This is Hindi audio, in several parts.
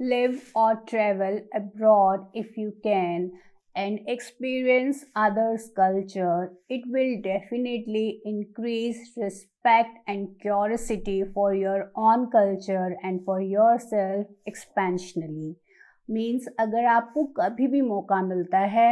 Live or travel abroad if you can and experience others' culture. It will definitely increase respect and curiosity for your own culture and for yourself expansionally. Means अगर आपको कभी भी मौका मिलता है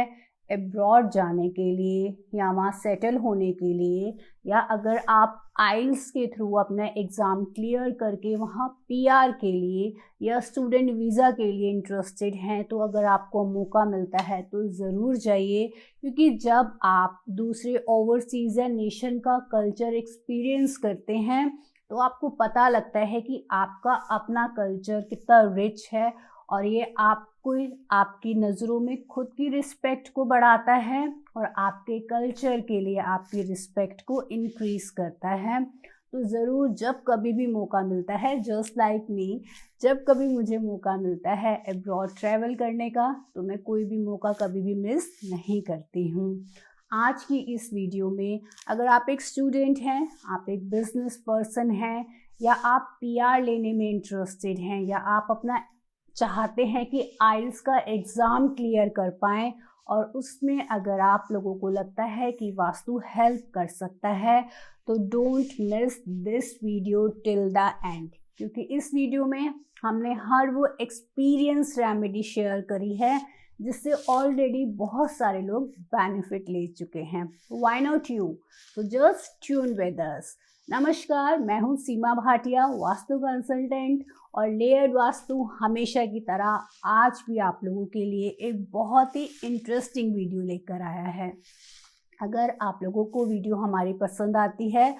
अब्रॉड जाने के लिए या वहाँ सेटल होने के लिए, या अगर आप आइल्स के थ्रू अपना एग्ज़ाम क्लियर करके वहाँ पीआर के लिए या स्टूडेंट वीज़ा के लिए इंटरेस्टेड हैं, तो अगर आपको मौका मिलता है तो ज़रूर जाइए, क्योंकि जब आप दूसरे ओवरसीज़ या नेशन का कल्चर एक्सपीरियंस करते हैं तो आपको पता लगता है कि आपका अपना कल्चर कितना रिच है, और ये आपको आपकी नज़रों में खुद की रिस्पेक्ट को बढ़ाता है और आपके कल्चर के लिए आपकी रिस्पेक्ट को इंक्रीज़ करता है। तो ज़रूर जब कभी भी मौका मिलता है, जस्ट लाइक मी, जब कभी मुझे मौका मिलता है अब्रॉड ट्रैवल करने का, तो मैं कोई भी मौका कभी भी मिस नहीं करती हूँ। आज की इस वीडियो में अगर आप एक स्टूडेंट हैं, आप एक बिजनेस पर्सन हैं, या आप पीआर लेने में इंटरेस्टेड हैं, या आप अपना चाहते हैं कि आइल्स का एग्ज़ाम क्लियर कर पाएँ, और उसमें अगर आप लोगों को लगता है कि वास्तु हेल्प कर सकता है, तो don't miss this video till the end, क्योंकि इस वीडियो में हमने हर वो एक्सपीरियंस रेमेडी शेयर करी है जिससे ऑलरेडी बहुत सारे लोग बेनिफिट ले चुके हैं। Why not you? तो जस्ट ट्यून विद अस। नमस्कार, मैं हूँ सीमा भाटिया, वास्तु कंसल्टेंट, और लेयर्ड वास्तु हमेशा की तरह आज भी आप लोगों के लिए एक बहुत ही इंटरेस्टिंग वीडियो लेकर आया है। अगर आप लोगों को वीडियो हमारी पसंद आती है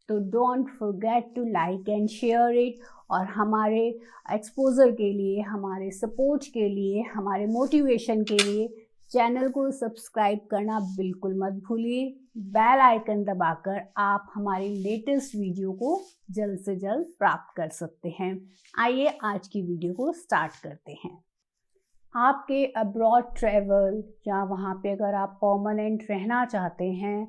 तो don't forget to like and share it, और हमारे एक्सपोजर के लिए, हमारे सपोर्ट के लिए, हमारे मोटिवेशन के लिए चैनल को सब्सक्राइब करना बिल्कुल मत भूलिए। बेल आइकन दबाकर आप हमारी लेटेस्ट वीडियो को जल्द से जल्द प्राप्त कर सकते हैं। आइए आज की वीडियो को स्टार्ट करते हैं। आपके अब्रॉड ट्रैवल या वहाँ पे अगर आप परमानेंट रहना चाहते हैं,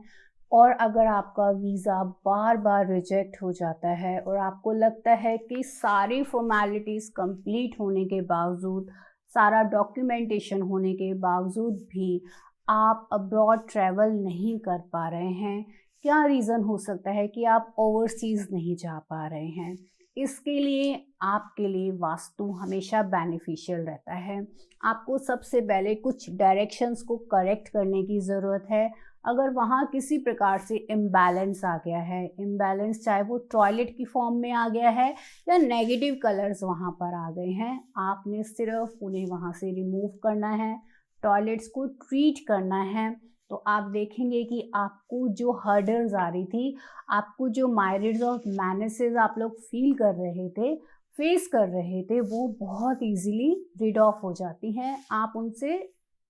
और अगर आपका वीज़ा बार बार रिजेक्ट हो जाता है और आपको लगता है कि सारी फॉर्मेलिटीज़ कंप्लीट होने के बावजूद, सारा डॉक्यूमेंटेशन होने के बावजूद भी आप अब्रॉड ट्रैवल नहीं कर पा रहे हैं, क्या रीज़न हो सकता है कि आप ओवरसीज़ नहीं जा पा रहे हैं? इसके लिए आपके लिए वास्तु हमेशा बेनिफिशियल रहता है। आपको सबसे पहले कुछ डायरेक्शंस को करेक्ट करने की ज़रूरत है। अगर वहाँ किसी प्रकार से इम्बैलेंस आ गया है, इम्बैलेंस चाहे वो टॉयलेट की फॉर्म में आ गया है या नेगेटिव कलर्स वहाँ पर आ गए हैं, आपने सिर्फ उन्हें वहाँ से रिमूव करना है, टॉयलेट्स को ट्रीट करना है। तो आप देखेंगे कि आपको जो हर्डल्स आ रही थी, आपको जो माइरिड्स और मैनेसेस आप लोग फील कर रहे थे, फेस कर रहे थे, वो बहुत इजीली रिड ऑफ हो जाती हैं। आप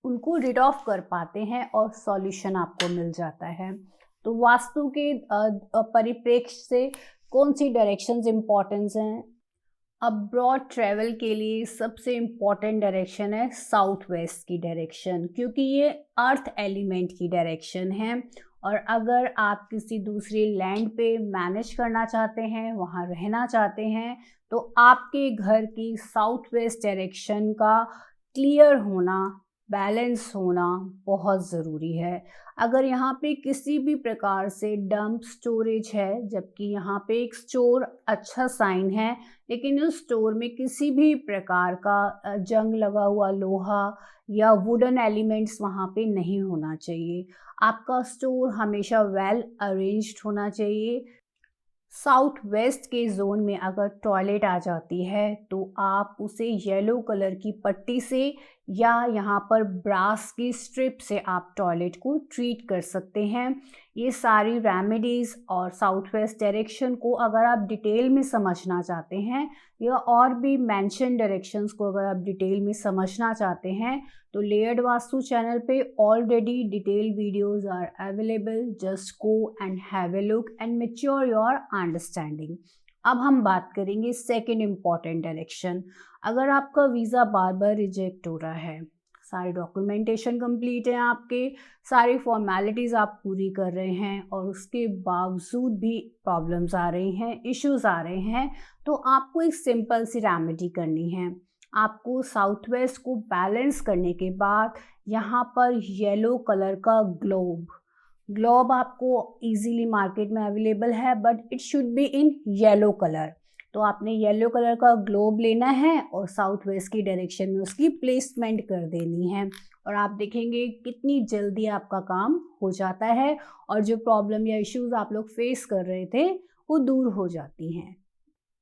उनको रिड ऑफ कर पाते हैं और सॉल्यूशन आपको मिल जाता है। तो वास्तु के परिप्रेक्ष्य से कौन सी डायरेक्शंस इम्पॉर्टेंस हैं? अब्रॉड ट्रैवल के लिए सबसे इम्पॉर्टेंट डायरेक्शन है साउथ वेस्ट की डायरेक्शन, क्योंकि ये अर्थ एलिमेंट की डायरेक्शन है, और अगर आप किसी दूसरे लैंड पे मैनेज करना चाहते हैं, वहाँ रहना चाहते हैं, तो आपके घर की साउथ वेस्ट डायरेक्शन का क्लियर होना, बैलेंस होना बहुत ज़रूरी है। अगर यहाँ पे किसी भी प्रकार से डंप स्टोरेज है, जबकि यहाँ पे एक स्टोर अच्छा साइन है, लेकिन उस स्टोर में किसी भी प्रकार का जंग लगा हुआ लोहा या वुडन एलिमेंट्स वहाँ पे नहीं होना चाहिए। आपका स्टोर हमेशा वेल अरेंज्ड होना चाहिए। साउथ वेस्ट के जोन में अगर टॉयलेट आ जाती है तो आप उसे येलो कलर की पट्टी से या यहाँ पर ब्रास की स्ट्रिप से आप टॉयलेट को ट्रीट कर सकते हैं। ये सारी रेमेडीज़ और साउथ वेस्ट डायरेक्शन को अगर आप डिटेल में समझना चाहते हैं, या और भी मेंशन डायरेक्शंस को अगर आप डिटेल में समझना चाहते हैं, तो लेयर्ड वास्तु चैनल पे already detail videos are available. Just go and have a look and mature your understanding. अब हम बात करेंगे सेकंड इम्पॉर्टेंट डायरेक्शन। अगर आपका वीज़ा बार बार रिजेक्ट हो रहा है, सारे डॉक्यूमेंटेशन कंप्लीट है, आपके सारी फॉर्मेलिटीज़ आप पूरी कर रहे हैं, और उसके बावजूद भी प्रॉब्लम्स आ रही हैं, इश्यूज आ रहे हैं, तो आपको एक सिंपल सी रेमेडी करनी है। आपको साउथ वेस्ट को बैलेंस करने के बाद यहाँ पर येलो कलर का ग्लोब आपको इजीली मार्केट में अवेलेबल है, but it should be in yellow colour. तो आपने येलो कलर का ग्लोब लेना है और साउथ वेस्ट की डायरेक्शन में उसकी प्लेसमेंट कर देनी है, और आप देखेंगे कितनी जल्दी आपका काम हो जाता है और जो प्रॉब्लम या इश्यूज आप लोग फेस कर रहे थे वो दूर हो जाती हैं।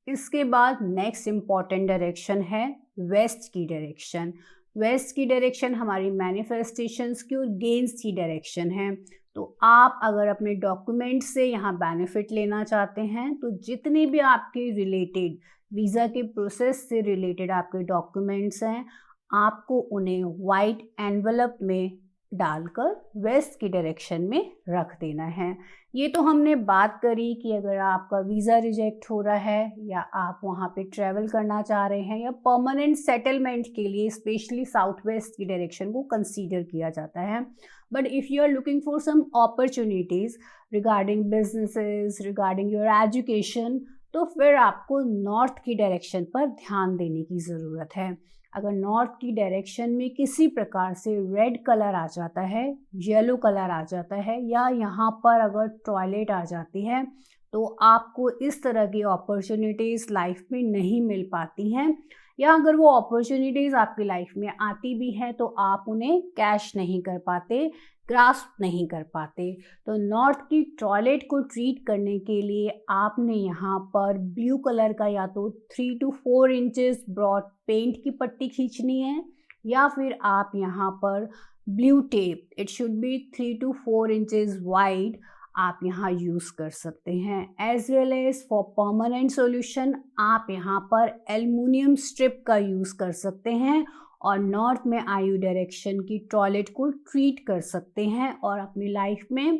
इसके बाद नेक्स्ट इम्पॉर्टेंट डायरेक्शन है वेस्ट की डायरेक्शन। वेस्ट की डायरेक्शन हमारी मैनिफेस्टेशंस की और गेन्स की डायरेक्शन है। तो आप अगर अपने डॉक्यूमेंट से यहाँ बेनिफिट लेना चाहते हैं तो जितने भी आपके रिलेटेड वीज़ा के प्रोसेस से रिलेटेड आपके डॉक्यूमेंट्स हैं, आपको उन्हें वाइट एनवलप में डालकर वेस्ट की डायरेक्शन में रख देना है। ये तो हमने बात करी कि अगर आपका वीज़ा रिजेक्ट हो रहा है या आप वहाँ पे ट्रैवल करना चाह रहे हैं या परमानेंट सेटलमेंट के लिए स्पेशली साउथ वेस्ट की डायरेक्शन को कंसीडर किया जाता है। But if you are looking for some opportunities regarding businesses, regarding your education, तो फिर आपको नॉर्थ की डायरेक्शन पर ध्यान देने की ज़रूरत है। अगर नॉर्थ की डायरेक्शन में किसी प्रकार से रेड कलर आ जाता है, येलो कलर आ जाता है या यहाँ पर अगर टॉयलेट आ जाती है, तो आपको इस तरह की अपॉर्चुनिटीज़ लाइफ में नहीं मिल पाती हैं, या अगर वो अपॉर्चुनिटीज़ आपकी लाइफ में आती भी हैं तो आप उन्हें कैश नहीं कर पाते, ग्रास्प नहीं कर पाते। तो नॉर्थ की टॉयलेट को ट्रीट करने के लिए आपने यहाँ पर ब्लू कलर का या तो 3 to 4 इंचेस ब्रॉड पेंट की पट्टी खींचनी है, या फिर आप यहाँ पर blue tape, it should be 3 to 4 inches wide, आप यहाँ यूज़ कर सकते हैं। As well as for permanent solution आप यहाँ पर एल्युमिनियम स्ट्रिप का यूज़ कर सकते हैं और नॉर्थ में आयु डायरेक्शन की टॉयलेट को ट्रीट कर सकते हैं और अपनी लाइफ में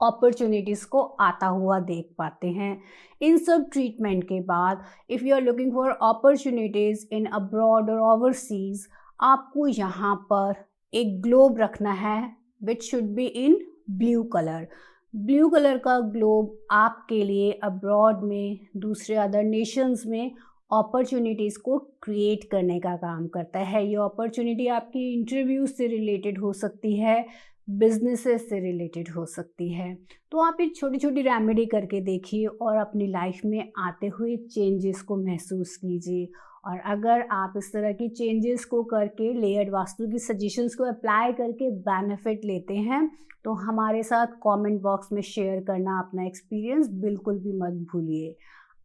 अपॉर्चुनिटीज़ को आता हुआ देख पाते हैं। इन सब ट्रीटमेंट के बाद if you are looking for opportunities in abroad और ओवरसीज़, आपको यहाँ पर एक ग्लोब रखना है which should be in blue colour. Blue colour का ग्लोब आपके लिए अब्रॉड में, दूसरे अदर नेशंस में अपॉर्चुनिटीज़ को क्रिएट करने का काम करता है। ये अपॉर्चुनिटी आपकी इंटरव्यू से रिलेटेड हो सकती है, बिजनेसेस से रिलेटेड हो सकती है। तो आप ये छोटी छोटी रेमेडी करके देखिए और अपनी लाइफ में आते हुए चेंजेस को महसूस कीजिए। और अगर आप इस तरह की चेंजेस को करके लेयर्ड वास्तु की सजेशंस को अप्लाई करके बेनिफिट लेते हैं तो हमारे साथ कमेंट बॉक्स में शेयर करना अपना एक्सपीरियंस बिल्कुल भी मत भूलिए।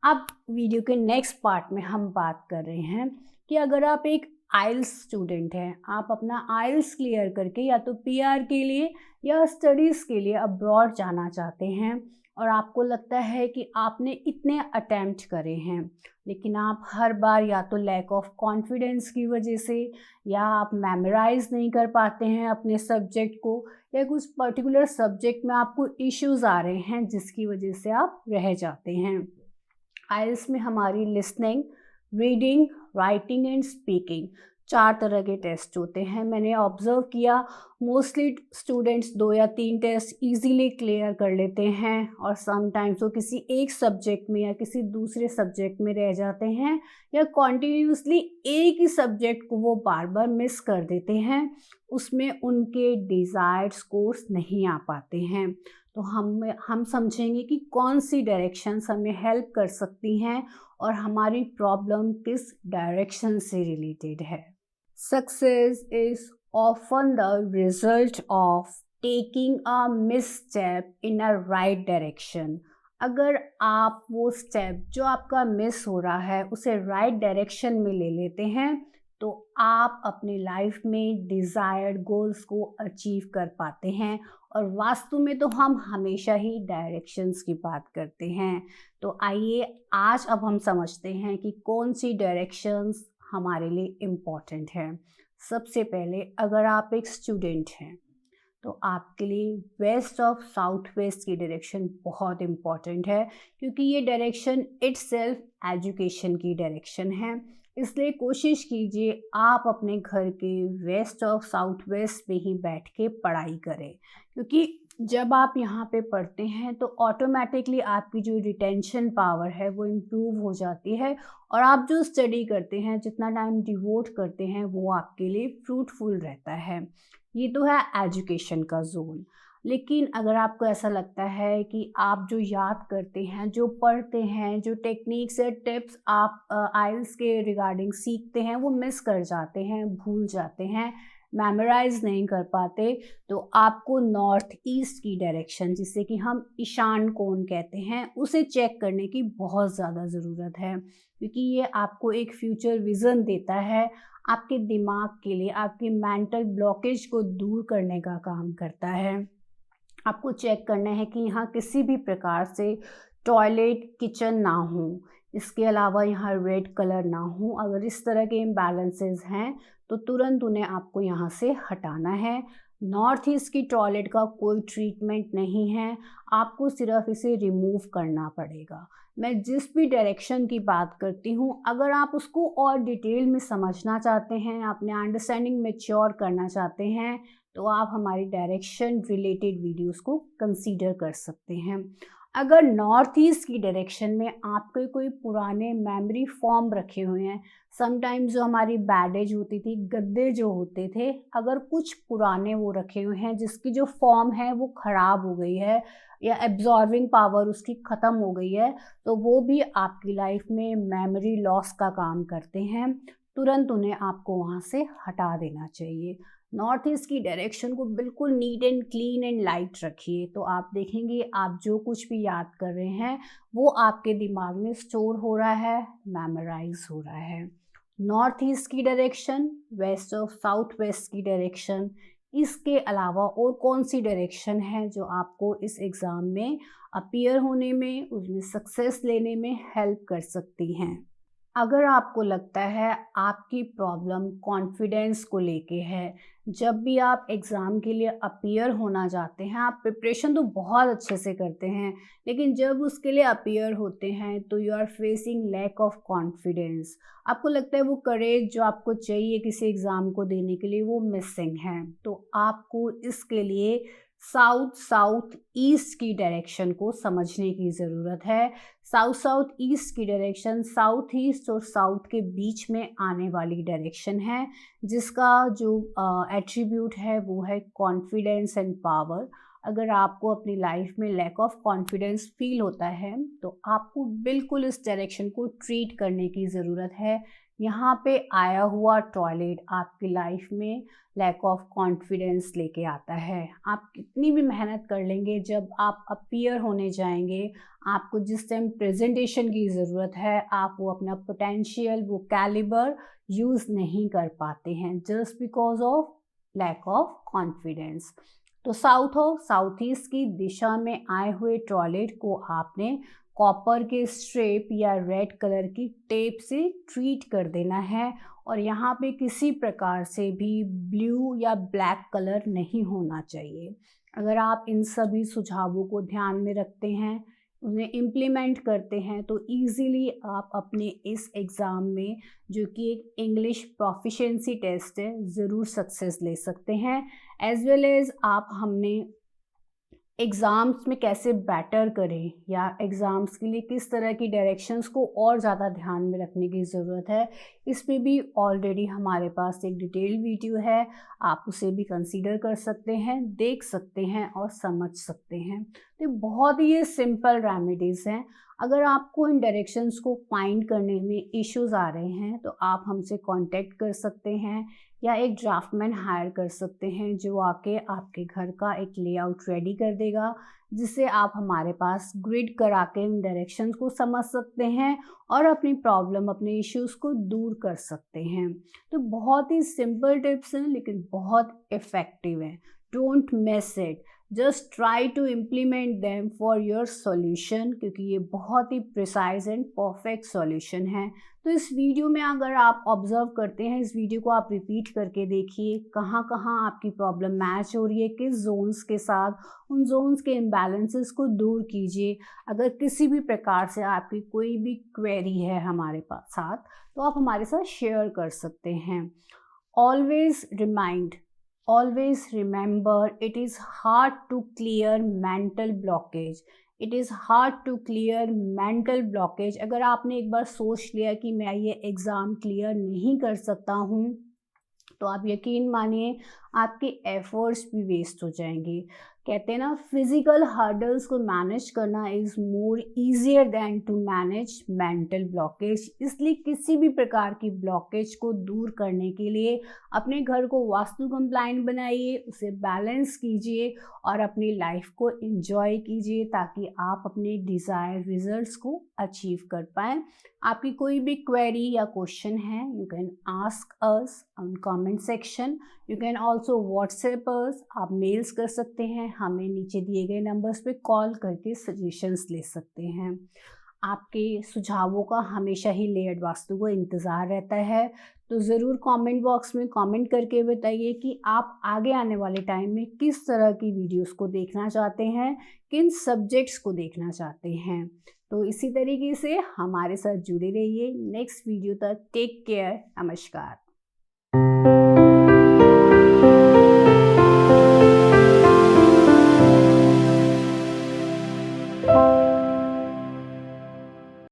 अब वीडियो के नेक्स्ट पार्ट में हम बात कर रहे हैं कि अगर आप एक आइल्स स्टूडेंट हैं, आप अपना आइल्स क्लियर करके या तो पीआर के लिए या स्टडीज़ के लिए अब्रॉड जाना चाहते हैं और आपको लगता है कि आपने इतने अटैम्प्ट करे हैं लेकिन आप हर बार या तो लैक ऑफ कॉन्फिडेंस की वजह से या आप मेमोराइज नहीं कर पाते हैं अपने सब्जेक्ट को, या कुछ पर्टिकुलर सब्जेक्ट में आपको इश्यूज आ रहे हैं जिसकी वजह से आप रह जाते हैं। आइल्स में हमारी listening, reading, writing and speaking 4 तरह के टेस्ट होते हैं। मैंने ऑब्ज़र्व किया मोस्टली स्टूडेंट्स 2 या 3 टेस्ट इजीली क्लियर कर लेते हैं और समटाइम्स वो किसी एक सब्जेक्ट में या किसी दूसरे सब्जेक्ट में रह जाते हैं या कॉन्टीन्यूसली एक ही सब्जेक्ट को वो बार बार मिस कर देते हैं, उसमें उनके डिज़ायर्ड स्कोर्स नहीं आ पाते हैं। तो हम समझेंगे कि कौन सी डायरेक्शंस हमें हेल्प कर सकती हैं और हमारी प्रॉब्लम किस डायरेक्शन से रिलेटेड है। Success is often the result of taking a misstep in a right direction. अगर आप वो स्टेप जो आपका मिस हो रहा है उसे राइट डायरेक्शन में ले लेते हैं तो आप अपनी लाइफ में डिज़ायर्ड गोल्स को अचीव कर पाते हैं। और वास्तु में तो हम हमेशा ही डायरेक्शंस की बात करते हैं। तो आइए आज अब हम समझते हैं कि कौन सी डायरेक्शंस हमारे लिए इम्पॉर्टेंट है। सबसे पहले अगर आप एक स्टूडेंट हैं तो आपके लिए वेस्ट ऑफ साउथ वेस्ट की डायरेक्शन बहुत इम्पॉर्टेंट है, क्योंकि ये डायरेक्शन इटसेल्फ एजुकेशन की डायरेक्शन है। इसलिए कोशिश कीजिए आप अपने घर के वेस्ट ऑफ साउथ वेस्ट पे ही बैठ के पढ़ाई करें, क्योंकि जब आप यहाँ पे पढ़ते हैं तो ऑटोमेटिकली आपकी जो रिटेंशन पावर है वो इम्प्रूव हो जाती है, और आप जो स्टडी करते हैं, जितना टाइम डिवोट करते हैं, वो आपके लिए फ्रूटफुल रहता है। ये तो है एजुकेशन का जोन। लेकिन अगर आपको ऐसा लगता है कि आप जो याद करते हैं, जो पढ़ते हैं, जो टेक्निक्स या टिप्स आप आइल्स के रिगार्डिंग सीखते हैं, वो मिस कर जाते हैं, भूल जाते हैं, मेमोराइज नहीं कर पाते, तो आपको नॉर्थ ईस्ट की डायरेक्शन, जिसे कि हम ईशान कोण कहते हैं, उसे चेक करने की बहुत ज़्यादा ज़रूरत है, क्योंकि ये आपको एक फ्यूचर विज़न देता है, आपके दिमाग के लिए, आपके मेंटल ब्लॉकेज को दूर करने का काम करता है। आपको चेक करना है कि यहाँ किसी भी प्रकार से टॉयलेट, किचन ना हो, इसके अलावा यहाँ रेड कलर ना हो। अगर इस तरह के इम्बैलेंसेस हैं तो तुरंत उन्हें आपको यहाँ से हटाना है। नॉर्थ ईस्ट की टॉयलेट का कोई ट्रीटमेंट नहीं है, आपको सिर्फ इसे रिमूव करना पड़ेगा। मैं जिस भी डायरेक्शन की बात करती हूँ, अगर आप उसको और डिटेल में समझना चाहते हैं, अपने अंडरस्टैंडिंग मैच्योर करना चाहते हैं, तो आप हमारी डायरेक्शन रिलेटेड वीडियोस को कंसीडर कर सकते हैं। अगर नॉर्थ ईस्ट की डायरेक्शन में आपके कोई पुराने मेमोरी फॉर्म रखे हुए हैं, समटाइम्स जो हमारी बैडेज होती थी, गद्दे जो होते थे, अगर कुछ पुराने वो रखे हुए हैं जिसकी जो फॉर्म है वो ख़राब हो गई है या एब्जॉर्बिंग पावर उसकी ख़त्म हो गई है, तो वो भी आपकी लाइफ में मेमोरी लॉस का काम करते हैं। तुरंत उन्हें आपको वहाँ से हटा देना चाहिए। नॉर्थ ईस्ट की डायरेक्शन को बिल्कुल neat and clean and light रखिए, तो आप देखेंगे आप जो कुछ भी याद कर रहे हैं वो आपके दिमाग में स्टोर हो रहा है, मेमोराइज हो रहा है। नॉर्थ ईस्ट की direction, west of south west की डायरेक्शन, इसके अलावा और कौन सी डायरेक्शन है जो आपको इस एग्ज़ाम में अपीयर होने में, उसमें सक्सेस लेने में हेल्प कर सकती हैं? अगर आपको लगता है आपकी प्रॉब्लम कॉन्फिडेंस को लेके है, जब भी आप एग्ज़ाम के लिए अपीयर होना चाहते हैं, आप प्रिपरेशन तो बहुत अच्छे से करते हैं, लेकिन जब उसके लिए अपीयर होते हैं तो you are facing lack of confidence. आपको लगता है वो करेज जो आपको चाहिए किसी एग्ज़ाम को देने के लिए वो मिसिंग है, तो आपको इसके लिए साउथ साउथ ईस्ट की डायरेक्शन को समझने की ज़रूरत है। साउथ साउथ ईस्ट की डायरेक्शन साउथ ईस्ट और साउथ के बीच में आने वाली डायरेक्शन है, जिसका जो एट्रीब्यूट है वो है कॉन्फिडेंस एंड पावर। अगर आपको अपनी लाइफ में लैक ऑफ कॉन्फिडेंस फील होता है तो आपको बिल्कुल इस डायरेक्शन को ट्रीट करने की ज़रूरत है। यहाँ पे आया हुआ टॉयलेट आपकी लाइफ में लैक ऑफ कॉन्फिडेंस लेके आता है। आप कितनी भी मेहनत कर लेंगे, जब आप अपीयर होने जाएंगे, आपको जिस टाइम प्रेजेंटेशन की ज़रूरत है, आप वो अपना पोटेंशियल, वो कैलिबर यूज़ नहीं कर पाते हैं, just because of lack of confidence. तो साउथ और साउथ ईस्ट की दिशा में आए हुए टॉयलेट को आपने कॉपर के स्ट्रेप या रेड कलर की टेप से ट्रीट कर देना है, और यहाँ पे किसी प्रकार से भी ब्लू या ब्लैक कलर नहीं होना चाहिए। अगर आप इन सभी सुझावों को ध्यान में रखते हैं, उन्हें इम्प्लीमेंट करते हैं, तो इजीली आप अपने इस एग्ज़ाम में, जो कि एक इंग्लिश प्रोफिशिएंसी टेस्ट है, ज़रूर सक्सेस ले सकते हैं। एज वेल एज़ आप हमने एग्ज़ाम्स में कैसे बेटर करें या एग्ज़ाम्स के लिए किस तरह की डायरेक्शंस को और ज़्यादा ध्यान में रखने की ज़रूरत है, इस पे भी ऑलरेडी हमारे पास एक डिटेल वीडियो है, आप उसे भी कंसीडर कर सकते हैं, देख सकते हैं और समझ सकते हैं। तो बहुत ही ये सिंपल रेमेडीज़ हैं। अगर आपको इन डायरेक्शंस को फाइंड करने में इश्यूज़ आ रहे हैं तो आप हमसे कांटेक्ट कर सकते हैं, या एक ड्राफ्टमैन हायर कर सकते हैं जो आके आपके घर का एक लेआउट रेडी कर देगा, जिससे आप हमारे पास ग्रिड करा के इन डायरेक्शंस को समझ सकते हैं और अपनी प्रॉब्लम, अपने इश्यूज़ को दूर कर सकते हैं। तो बहुत ही सिंपल टिप्स हैं लेकिन बहुत इफ़ेक्टिव हैं। Don't miss it, just try to implement them for your solution, क्योंकि ये बहुत ही प्रिसाइज एंड परफेक्ट सॉल्यूशन है। तो इस वीडियो में अगर आप ऑब्जर्व करते हैं, इस वीडियो को आप रिपीट करके देखिए, कहाँ कहाँ आपकी प्रॉब्लम मैच हो रही है, किस जोन्स के साथ, उन जोन्स के इम्बैलेंसेस को दूर कीजिए। अगर किसी भी प्रकार से आपकी कोई भी क्वेरी है हमारे पास साथ, तो आप हमारे साथ शेयर कर सकते हैं। Always remind, always remember it is hard to clear mental blockage. It is hard to clear mental blockage. अगर आपने एक बार सोच लिया कि मैं ये एग्ज़ाम क्लियर नहीं कर सकता हूँ, तो आप यकीन मानिए आपके एफर्ट्स भी वेस्ट हो जाएंगे. कहते हैं ना, फिजिकल हर्डल्स को मैनेज करना is more easier than to manage mental blockage. इसलिए किसी भी प्रकार की ब्लॉकेज को दूर करने के लिए अपने घर को वास्तु कंप्लाइंट बनाइए, उसे बैलेंस कीजिए और अपनी लाइफ को एंजॉय कीजिए ताकि आप अपने डिज़ायर रिजल्ट्स को अचीव कर पाएँ. आपकी कोई भी क्वेरी या क्वेश्चन है, you can ask us on comment section. You can also WhatsApp अस. आप मेल्स कर सकते हैं, हमें नीचे दिए गए नंबर्स पे कॉल करके सजेशंस ले सकते हैं. आपके सुझावों का हमेशा ही लेयर्ड वास्तु को इंतज़ार रहता है. तो ज़रूर कमेंट बॉक्स में कमेंट करके बताइए कि आप आगे आने वाले टाइम में किस तरह की वीडियोस को देखना चाहते हैं, किन सब्जेक्ट्स को देखना चाहते हैं. तो इसी तरीके से हमारे साथ जुड़े रहिए. नेक्स्ट वीडियो तक टेक केयर. नमस्कार.